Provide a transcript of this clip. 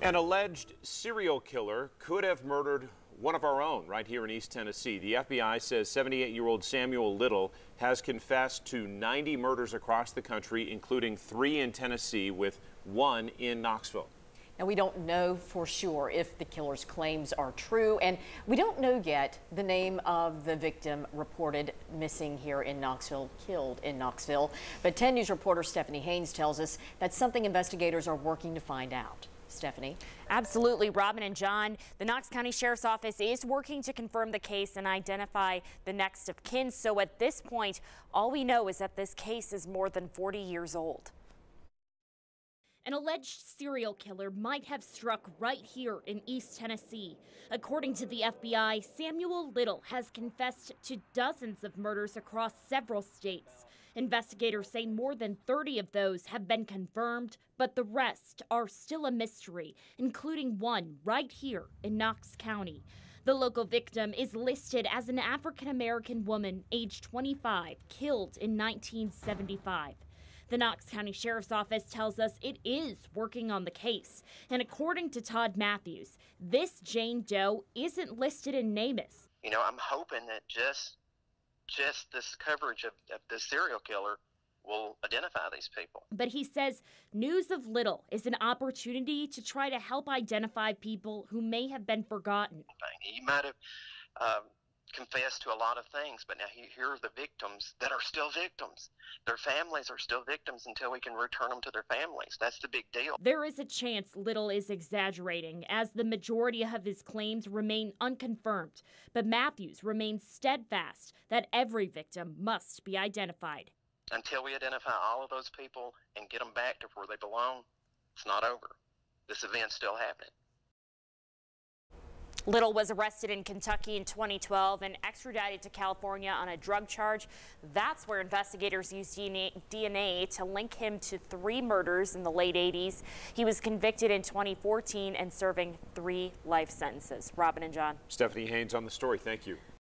An alleged serial killer could have murdered one of our own right here in East Tennessee. The FBI says 78-year-old Samuel Little has confessed to 90 murders across the country, including 3 in Tennessee, with 1 in Knoxville. Now, we don't know for sure if the killer's claims are true, and we don't know yet the name of the victim reported missing here in Knoxville, killed in Knoxville. But 10 News reporter Stephanie Haynes tells us that's something investigators are working to find out. Stephanie. Absolutely, Robin and John. The Knox County Sheriff's Office is working to confirm the case and identify the next of kin. So at this point, all we know is that this case is more than 40 years old. An alleged serial killer might have struck right here in East Tennessee. According to the FBI, Samuel Little has confessed to dozens of murders across several states. Investigators say more than 30 of those have been confirmed, but the rest are still a mystery, including one right here in Knox County. The local victim is listed as an African-American woman, age 25, killed in 1975. The Knox County Sheriff's Office tells us it is working on the case. And according to Todd Matthews, this Jane Doe isn't listed in NamUs. You know, I'm hoping that just this coverage of the serial killer will identify these people. But he says news of Little is an opportunity to try to help identify people who may have been forgotten. He might have confessed to a lot of things, but now here are the victims that are still victims. Their families are still victims until we can return them to their families. That's the big deal. There is a chance Little is exaggerating, as the majority of his claims remain unconfirmed. But Matthews remains steadfast that every victim must be identified. Until we identify all of those people and get them back to where they belong, it's not over. This event's still happening. Little was arrested in Kentucky in 2012 and extradited to California on a drug charge. That's where investigators used DNA to link him to 3 murders in the late 80s. He was convicted in 2014 and serving 3 life sentences. Robin and John. Stephanie Haynes on the story. Thank you.